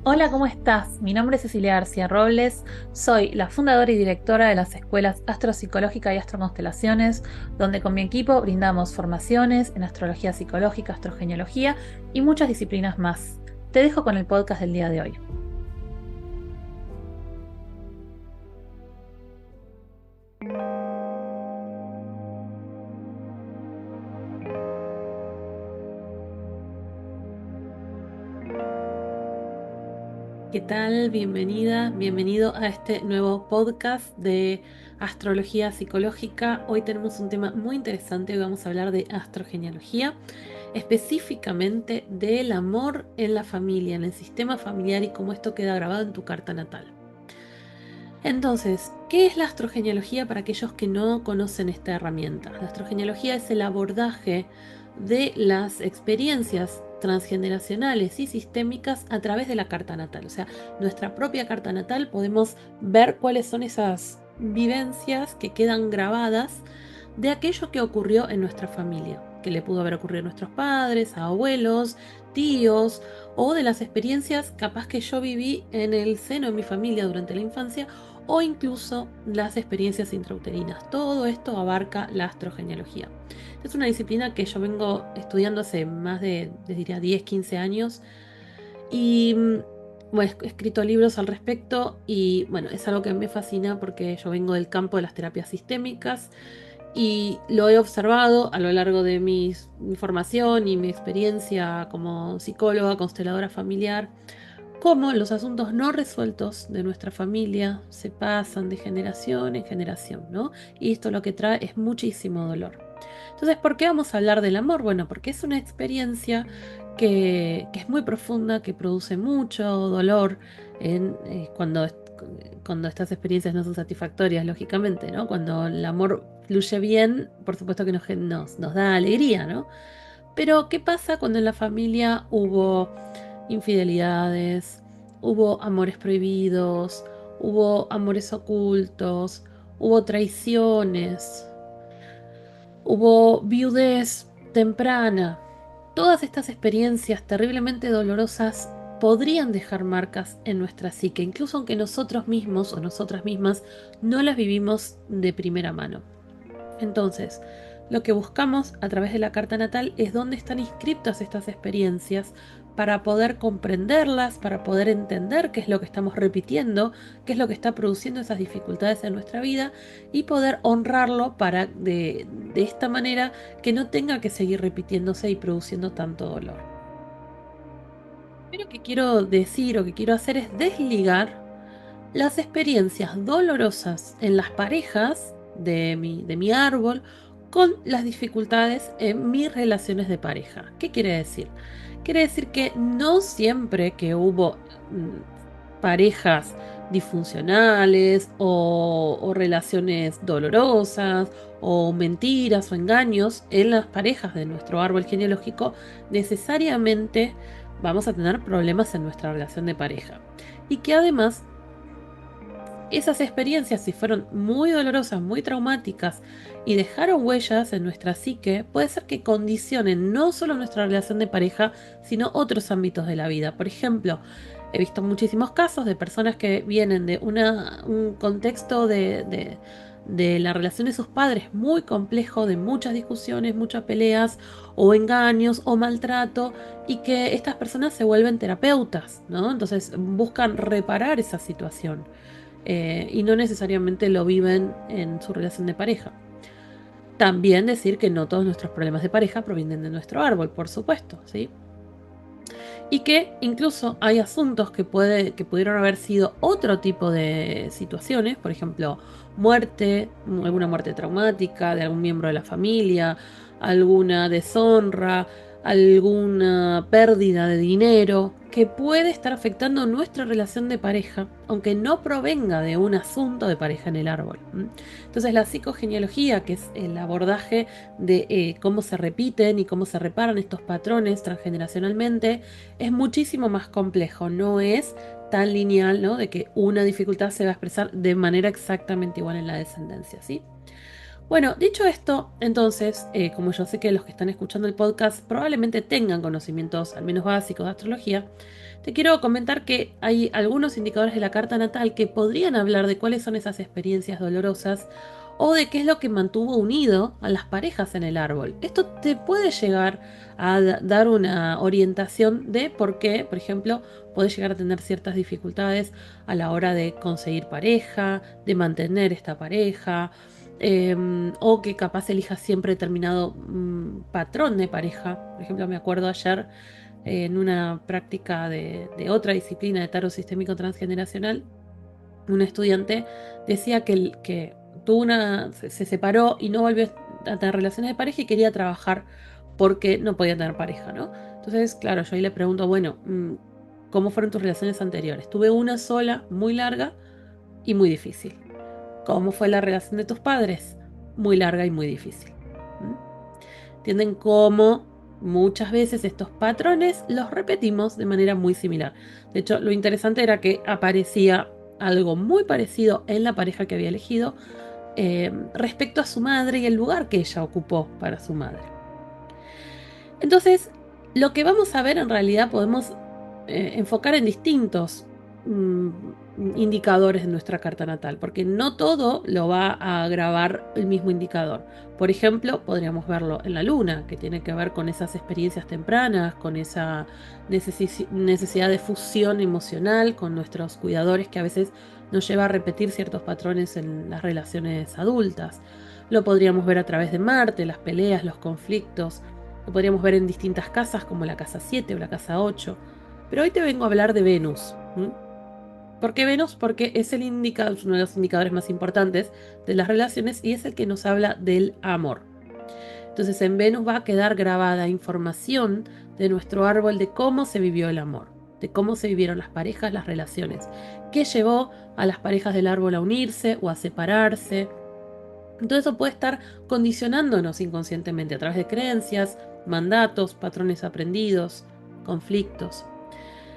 Hola, ¿cómo estás? Mi nombre es Cecilia García Robles, soy la fundadora y directora de las escuelas Astropsicológica y Astroconstelaciones, donde con mi equipo brindamos formaciones en astrología psicológica, astrogenealogía y muchas disciplinas más. Te dejo con el podcast del día de hoy. ¿Qué tal? Bienvenida, bienvenido a este nuevo podcast de astrología psicológica. Hoy tenemos un tema muy interesante, hoy vamos a hablar de astrogenealogía, específicamente del amor en la familia, en el sistema familiar y cómo esto queda grabado en tu carta natal. Entonces, ¿qué es la astrogenealogía para aquellos que no conocen esta herramienta? La astrogenealogía es el abordaje de las experiencias transgeneracionales y sistémicas a través de la carta natal. O sea, nuestra propia carta natal podemos ver cuáles son esas vivencias que quedan grabadas de aquello que ocurrió en nuestra familia, que le pudo haber ocurrido a nuestros padres, a abuelos, tíos, o de las experiencias capaz que yo viví en el seno de mi familia durante la infancia, o incluso las experiencias intrauterinas. Todo esto abarca la astrogenealogía. Es una disciplina que yo vengo estudiando hace más de, les diría, 10, 15 años y bueno, he escrito libros al respecto y bueno, es algo que me fascina porque yo vengo del campo de las terapias sistémicas y lo he observado a lo largo de mi formación y mi experiencia como psicóloga, consteladora familiar, cómo los asuntos no resueltos de nuestra familia se pasan de generación en generación, ¿no? Y esto lo que trae es muchísimo dolor. Entonces, ¿por qué vamos a hablar del amor? Bueno, porque es una experiencia que es muy profunda, que produce mucho dolor cuando estas experiencias no son satisfactorias, lógicamente, ¿no? Cuando el amor fluye bien, por supuesto que nos da alegría, ¿no? Pero, ¿qué pasa cuando en la familia hubo infidelidades, hubo amores prohibidos, hubo amores ocultos, hubo traiciones, hubo viudez temprana? Todas estas experiencias terriblemente dolorosas podrían dejar marcas en nuestra psique, incluso aunque nosotros mismos o nosotras mismas no las vivimos de primera mano. Entonces, lo que buscamos a través de la carta natal es dónde están inscritas estas experiencias para poder comprenderlas, para poder entender qué es lo que estamos repitiendo, qué es lo que está produciendo esas dificultades en nuestra vida y poder honrarlo para de esta manera que no tenga que seguir repitiéndose y produciendo tanto dolor. Pero lo que quiero decir o que quiero hacer es desligar las experiencias dolorosas en las parejas de mi árbol con las dificultades en mis relaciones de pareja. ¿Qué quiere decir? Quiere decir que no siempre que hubo parejas disfuncionales o relaciones dolorosas o mentiras o engaños en las parejas de nuestro árbol genealógico, necesariamente vamos a tener problemas en nuestra relación de pareja. Y que además esas experiencias, si fueron muy dolorosas, muy traumáticas y dejaron huellas en nuestra psique, puede ser que condicionen no solo nuestra relación de pareja, sino otros ámbitos de la vida. Por ejemplo, he visto muchísimos casos de personas que vienen de un contexto de la relación de sus padres muy complejo, de muchas discusiones, muchas peleas o engaños o maltrato, y que estas personas se vuelven terapeutas, ¿no? Entonces buscan reparar esa situación y no necesariamente lo viven en su relación de pareja. También decir que no todos nuestros problemas de pareja provienen de nuestro árbol, por supuesto, ¿sí? Y que incluso hay asuntos que pudieron haber sido otro tipo de situaciones, por ejemplo, muerte, alguna muerte traumática de algún miembro de la familia, alguna deshonra, alguna pérdida de dinero, que puede estar afectando nuestra relación de pareja, aunque no provenga de un asunto de pareja en el árbol. Entonces la psicogenealogía, que es el abordaje de cómo se repiten y cómo se reparan estos patrones transgeneracionalmente, es muchísimo más complejo, no es tan lineal, ¿no? De que una dificultad se va a expresar de manera exactamente igual en la descendencia, ¿sí? Bueno, dicho esto, entonces, como yo sé que los que están escuchando el podcast probablemente tengan conocimientos al menos básicos de astrología, te quiero comentar que hay algunos indicadores de la carta natal que podrían hablar de cuáles son esas experiencias dolorosas o de qué es lo que mantuvo unido a las parejas en el árbol. Esto te puede llegar a dar una orientación de por qué, por ejemplo, puedes llegar a tener ciertas dificultades a la hora de conseguir pareja, de mantener esta pareja, o que capaz elijas siempre determinado patrón de pareja. Por ejemplo, me acuerdo ayer en una práctica de otra disciplina de tarot sistémico transgeneracional, un estudiante decía que tuvo se separó y no volvió a tener relaciones de pareja y quería trabajar porque no podía tener pareja, ¿no? Entonces, claro, yo ahí le pregunto, bueno, ¿cómo fueron tus relaciones anteriores? Tuve una sola, muy larga y muy difícil. ¿Cómo fue la relación de tus padres? Muy larga y muy difícil. ¿Mm? Entienden cómo muchas veces estos patrones los repetimos de manera muy similar. De hecho, lo interesante era que aparecía algo muy parecido en la pareja que había elegido respecto a su madre y el lugar que ella ocupó para su madre. Entonces, lo que vamos a ver en realidad podemos enfocar en distintos mm, indicadores de nuestra carta natal, porque no todo lo va a grabar el mismo indicador. Por ejemplo, podríamos verlo en la luna, que tiene que ver con esas experiencias tempranas, con esa necesidad de fusión emocional con nuestros cuidadores que a veces nos lleva a repetir ciertos patrones en las relaciones adultas. Lo podríamos ver a través de Marte, las peleas, los conflictos. Lo podríamos ver en distintas casas como la casa 7 o la casa 8. Pero hoy te vengo a hablar de Venus. ¿Por qué Venus? Porque es uno de los indicadores más importantes de las relaciones y es el que nos habla del amor. Entonces en Venus va a quedar grabada información de nuestro árbol de cómo se vivió el amor, de cómo se vivieron las parejas, las relaciones, qué llevó a las parejas del árbol a unirse o a separarse. Todo eso puede estar condicionándonos inconscientemente a través de creencias, mandatos, patrones aprendidos, conflictos.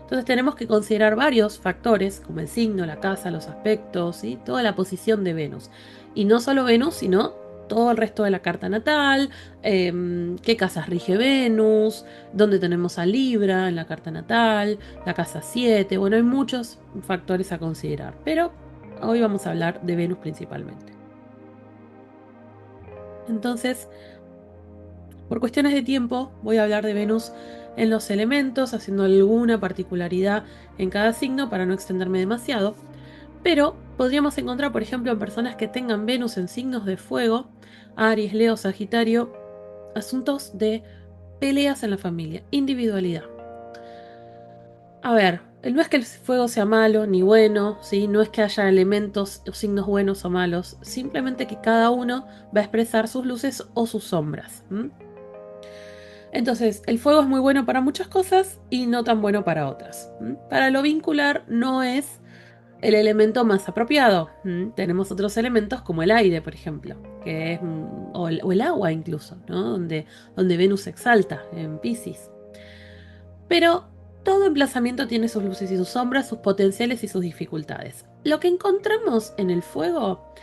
Entonces tenemos que considerar varios factores, como el signo, la casa, los aspectos y toda la posición de Venus. Y no solo Venus, sino todo el resto de la carta natal, qué casas rige Venus, dónde tenemos a Libra en la carta natal, la casa 7. Bueno, hay muchos factores a considerar, pero hoy vamos a hablar de Venus principalmente. Entonces, por cuestiones de tiempo, voy a hablar de Venus en los elementos, haciendo alguna particularidad en cada signo para no extenderme demasiado. Pero podríamos encontrar, por ejemplo, en personas que tengan Venus en signos de fuego, Aries, Leo, Sagitario, asuntos de peleas en la familia, individualidad. A ver, no es que el fuego sea malo ni bueno, ¿sí? No es que haya elementos o signos buenos o malos, simplemente que cada uno va a expresar sus luces o sus sombras. Entonces, el fuego es muy bueno para muchas cosas y no tan bueno para otras. Para lo vincular no es el elemento más apropiado. Tenemos otros elementos como el aire, por ejemplo, que es, o el agua incluso, ¿no? Donde Venus se exalta en Piscis. Pero todo emplazamiento tiene sus luces y sus sombras, sus potenciales y sus dificultades. Lo que encontramos en el fuego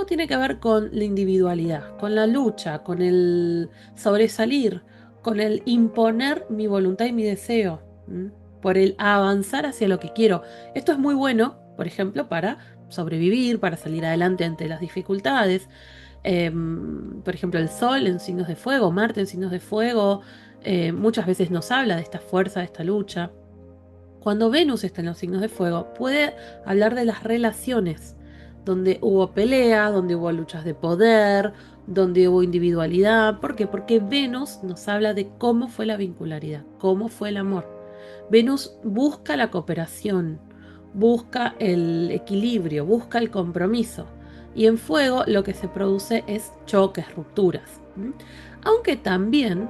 tiene que ver con la individualidad, con la lucha, con el sobresalir, con el imponer mi voluntad y mi deseo, por el avanzar hacia lo que quiero. Esto es muy bueno, por ejemplo, para sobrevivir, para salir adelante ante las dificultades. Por ejemplo, el Sol en signos de fuego, Marte en signos de fuego, muchas veces nos habla de esta fuerza, de esta lucha. Cuando Venus está en los signos de fuego, puede hablar de las relaciones, donde hubo pelea, donde hubo luchas de poder, donde hubo individualidad. ¿Por qué? Porque Venus nos habla de cómo fue la vincularidad, cómo fue el amor. Venus busca la cooperación, busca el equilibrio, busca el compromiso. Y en fuego lo que se produce es choques, rupturas. Aunque también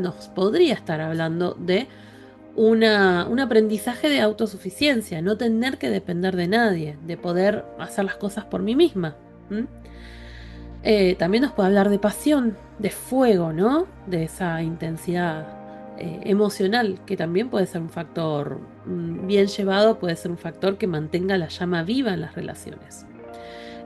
nos podría estar hablando de un aprendizaje de autosuficiencia, no tener que depender de nadie, de poder hacer las cosas por mí misma. También nos puede hablar de pasión, de fuego, ¿no? De esa intensidad emocional, que también puede ser un factor bien llevado, puede ser un factor que mantenga la llama viva en las relaciones.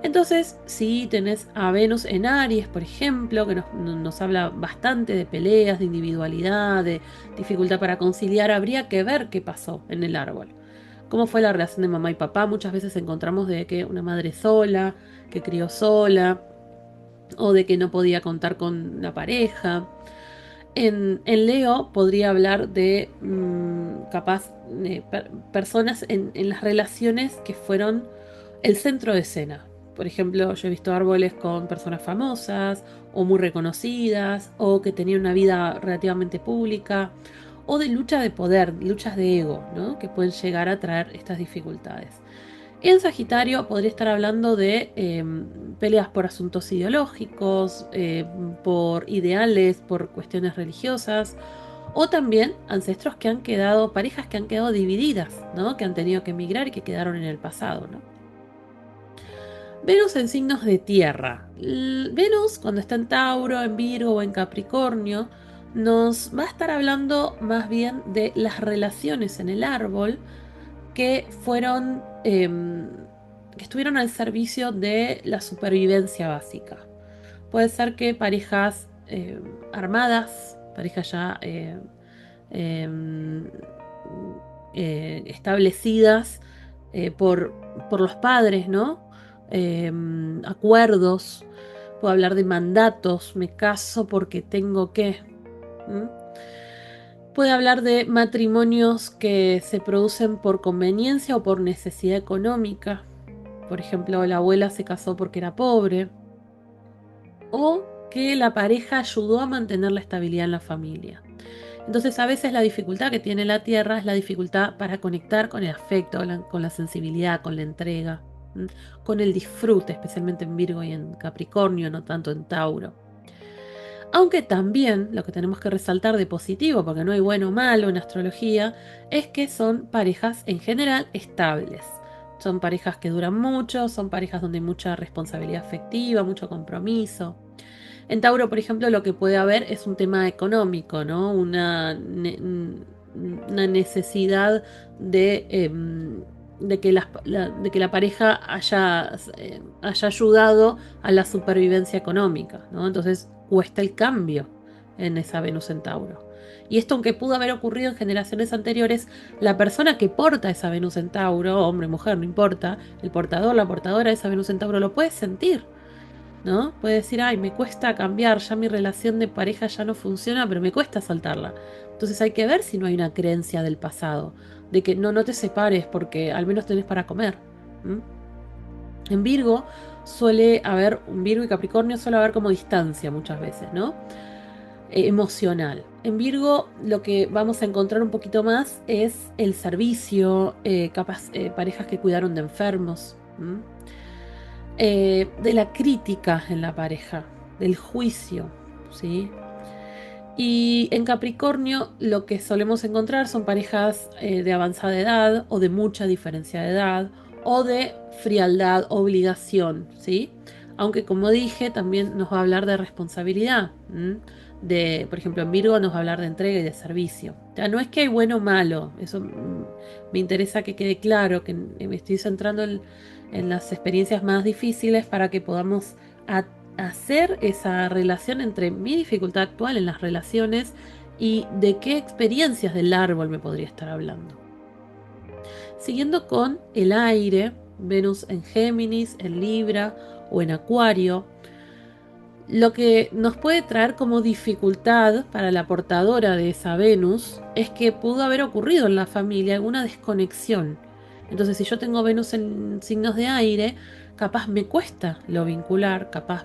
Entonces, si tenés a Venus en Aries, por ejemplo, que nos habla bastante de peleas, de individualidad, de dificultad para conciliar, habría que ver qué pasó en el árbol. Cómo fue la relación de mamá y papá. Muchas veces encontramos de que una madre sola, que crió sola, o de que no podía contar con la pareja. En Leo podría hablar de capaz personas en las relaciones que fueron el centro de escena. Por ejemplo, yo he visto árboles con personas famosas o muy reconocidas o que tenían una vida relativamente pública o de lucha de poder, luchas de ego, ¿no? Que pueden llegar a traer estas dificultades. En Sagitario podría estar hablando de peleas por asuntos ideológicos, por ideales, por cuestiones religiosas, o también ancestros que han quedado, parejas que han quedado divididas, ¿no? Que han tenido que emigrar y que quedaron en el pasado, ¿no? Venus en signos de tierra. Venus, cuando está en Tauro, en Virgo o en Capricornio, nos va a estar hablando más bien de las relaciones en el árbol que fueron, que estuvieron al servicio de la supervivencia básica. Puede ser que parejas armadas, parejas ya em, establecidas por los padres, ¿no? Acuerdos, puedo hablar de mandatos, me caso porque tengo que. ¿Mm? Puede hablar de matrimonios que se producen por conveniencia o por necesidad económica. Por ejemplo, la abuela se casó porque era pobre. O que la pareja ayudó a mantener la estabilidad en la familia. Entonces, a veces la dificultad que tiene la Tierra es la dificultad para conectar con el afecto, con la sensibilidad, con la entrega, con el disfrute, especialmente en Virgo y en Capricornio, no tanto en Tauro. Aunque también lo que tenemos que resaltar de positivo, porque no hay bueno o malo en astrología, es que son parejas en general estables. Son parejas que duran mucho, son parejas donde hay mucha responsabilidad afectiva, mucho compromiso. En Tauro, por ejemplo, lo que puede haber es un tema económico, ¿no? Una necesidad de que de que la pareja haya ayudado a la supervivencia económica, ¿no? Entonces cuesta el cambio en esa Venus en Tauro. Y esto, aunque pudo haber ocurrido en generaciones anteriores, la persona que porta esa Venus en Tauro, hombre, mujer, no importa, el portador, la portadora de esa Venus en Tauro lo puede sentir, ¿no? Puede decir, ay, me cuesta cambiar, ya mi relación de pareja ya no funciona, pero me cuesta soltarla. Entonces hay que ver si no hay una creencia del pasado, de que no te separes porque al menos tenés para comer. ¿Mm? En Virgo suele haber, un Virgo y Capricornio suele haber como distancia muchas veces, ¿no? Emocional. En Virgo lo que vamos a encontrar un poquito más es el servicio, parejas que cuidaron de enfermos. De la crítica en la pareja, del juicio, ¿sí? Y en Capricornio lo que solemos encontrar son parejas de avanzada edad o de mucha diferencia de edad o de frialdad, obligación, ¿sí? Aunque como dije, también nos va a hablar de responsabilidad. Por ejemplo, en Virgo nos va a hablar de entrega y de servicio. O sea, no es que hay bueno o malo, eso me interesa que quede claro, que me estoy centrando en las experiencias más difíciles para que podamos hacer esa relación entre mi dificultad actual en las relaciones y de qué experiencias del árbol me podría estar hablando. Siguiendo con el aire, Venus en Géminis, en Libra o en Acuario, lo que nos puede traer como dificultad para la portadora de esa Venus es que pudo haber ocurrido en la familia alguna desconexión. Entonces, si yo tengo Venus en signos de aire, capaz me cuesta lo vincular, capaz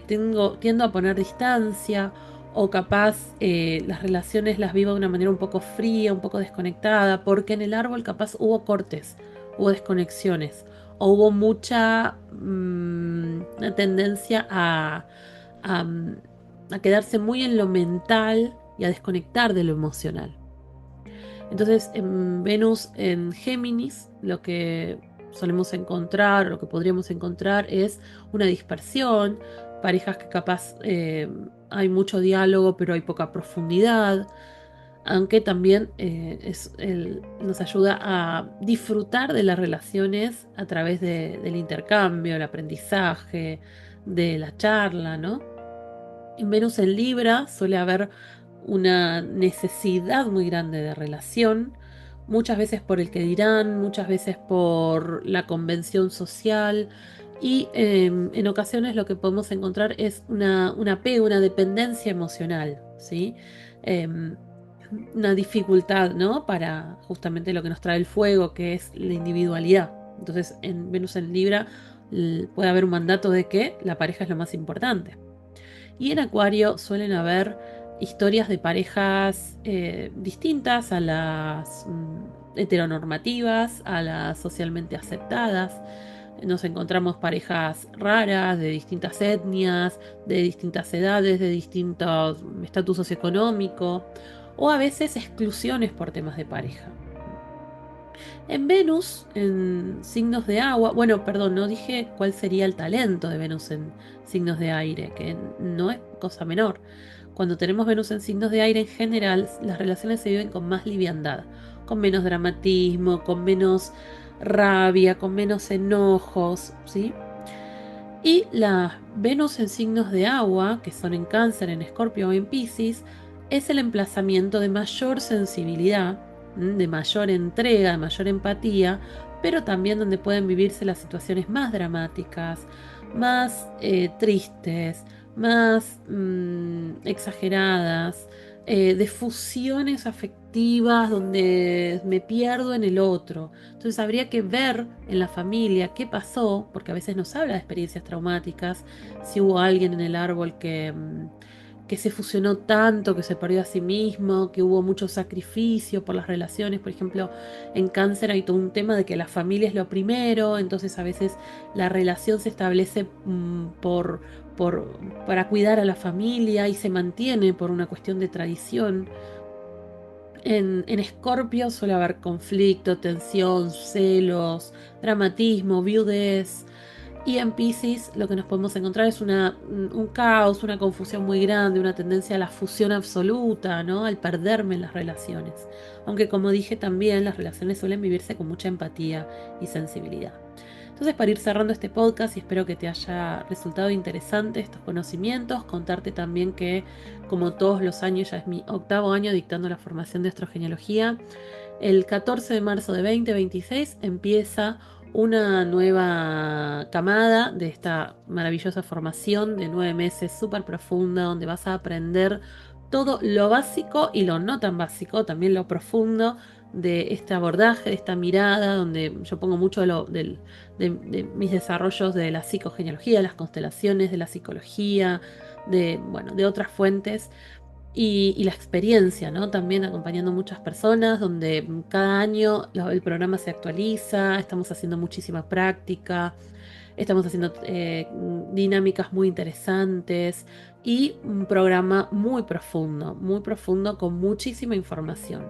tiendo a poner distancia, o capaz las relaciones las vivo de una manera un poco fría, un poco desconectada, porque en el árbol capaz hubo cortes, hubo desconexiones o hubo mucha una tendencia a, a quedarse muy en lo mental y a desconectar de lo emocional. Entonces, en Venus en Géminis, lo que solemos encontrar, lo que podríamos encontrar es una dispersión, parejas que capaz hay mucho diálogo, pero hay poca profundidad. aunque también nos ayuda a disfrutar de las relaciones a través del intercambio, el aprendizaje, de la charla, ¿no? En Venus en Libra suele haber una necesidad muy grande de relación, muchas veces por el que dirán, muchas veces por la convención social y en ocasiones lo que podemos encontrar es un apego, una dependencia emocional, ¿sí? Em, una dificultad, ¿no? Para justamente lo que nos trae el fuego, que es la individualidad. Entonces, en Venus en Libra puede haber un mandato de que la pareja es lo más importante. Y en Acuario suelen haber historias de parejas distintas a las heteronormativas, a las socialmente aceptadas. Nos encontramos parejas raras, de distintas etnias, de distintas edades, de distintos estatus socioeconómico, o a veces exclusiones por temas de pareja. En Venus, en signos de agua, bueno, perdón, no dije cuál sería el talento de Venus en signos de aire, que no es cosa menor. Cuando tenemos Venus en signos de aire en general, las relaciones se viven con más liviandad, con menos dramatismo, con menos rabia, con menos enojos, ¿sí? Y la Venus en signos de agua, que son en Cáncer, en Escorpio o en Piscis, es el emplazamiento de mayor sensibilidad, de mayor entrega, de mayor empatía, pero también donde pueden vivirse las situaciones más dramáticas, más tristes, más exageradas, de fusiones afectivas donde me pierdo en el otro. Entonces habría que ver en la familia qué pasó, porque a veces nos habla de experiencias traumáticas, si hubo alguien en el árbol que se fusionó tanto, que se perdió a sí mismo, que hubo mucho sacrificio por las relaciones. Por ejemplo, en Cáncer hay todo un tema de que la familia es lo primero, entonces a veces la relación se establece para cuidar a la familia y se mantiene por una cuestión de tradición. En Escorpio suele haber conflicto, tensión, celos, dramatismo, viudez. Y en Piscis lo que nos podemos encontrar es un caos, una confusión muy grande, una tendencia a la fusión absoluta, ¿no? Al perderme en las relaciones. Aunque como dije también, las relaciones suelen vivirse con mucha empatía y sensibilidad. Entonces, para ir cerrando este podcast, y espero que te haya resultado interesante estos conocimientos, contarte también que, como todos los años, ya es mi octavo año dictando la formación de astrogenealogía. El 14 de marzo de 2026 empieza una nueva camada de esta maravillosa formación de 9 meses súper profunda, donde vas a aprender todo lo básico y lo no tan básico, también lo profundo de este abordaje, de esta mirada, donde yo pongo mucho de mis desarrollos de la psicogenealogía, de las constelaciones, de la psicología, bueno, de otras fuentes y la experiencia, ¿no? También acompañando muchas personas, donde cada año el programa se actualiza, estamos haciendo muchísima práctica, estamos haciendo dinámicas muy interesantes y un programa muy profundo con muchísima información.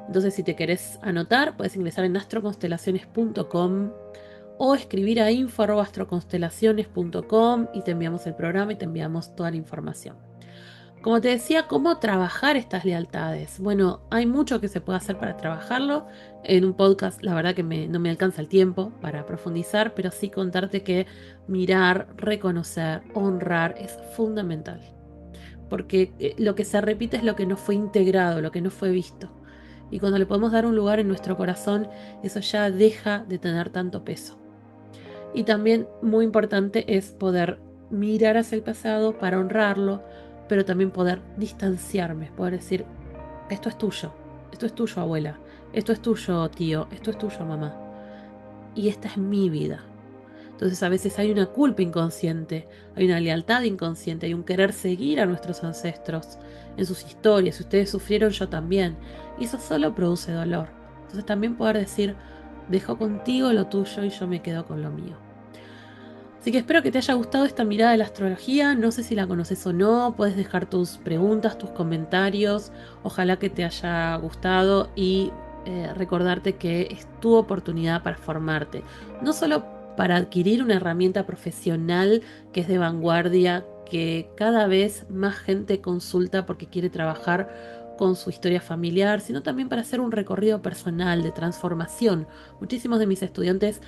Entonces, si te querés anotar, puedes ingresar en astroconstelaciones.com o escribir a info@astroconstelaciones.com y te enviamos el programa y te enviamos toda la información. Como te decía, ¿cómo trabajar estas lealtades? Bueno, hay mucho que se puede hacer para trabajarlo. En un podcast, la verdad que no me alcanza el tiempo para profundizar, pero sí contarte que mirar, reconocer, honrar es fundamental. Porque lo que se repite es lo que no fue integrado, lo que no fue visto. Y cuando le podemos dar un lugar en nuestro corazón, eso ya deja de tener tanto peso. Y también muy importante es poder mirar hacia el pasado para honrarlo, pero también poder distanciarme, poder decir, esto es tuyo abuela, esto es tuyo tío, esto es tuyo mamá. Y esta es mi vida. Entonces a veces hay una culpa inconsciente, hay una lealtad inconsciente, hay un querer seguir a nuestros ancestros en sus historias. Si ustedes sufrieron, yo también. Y eso solo produce dolor. Entonces también poder decir, dejo contigo lo tuyo y yo me quedo con lo mío. Así que espero que te haya gustado esta mirada de la astrología. No sé si la conoces o no. Puedes dejar tus preguntas, tus comentarios. Ojalá que te haya gustado y recordarte que es tu oportunidad para formarte. No solo para adquirir una herramienta profesional que es de vanguardia, que cada vez más gente consulta porque quiere trabajar con su historia familiar, sino también para hacer un recorrido personal de transformación. Muchísimos de mis estudiantes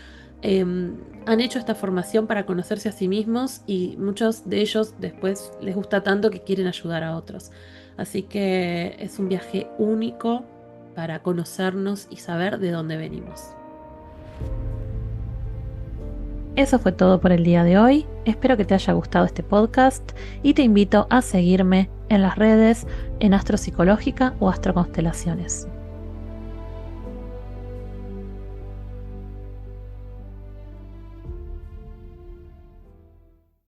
han hecho esta formación para conocerse a sí mismos y muchos de ellos después les gusta tanto que quieren ayudar a otros. Así que es un viaje único para conocernos y saber de dónde venimos. Eso fue todo por el día de hoy. Espero que te haya gustado este podcast y te invito a seguirme en las redes en Astropsicológica o Astroconstelaciones.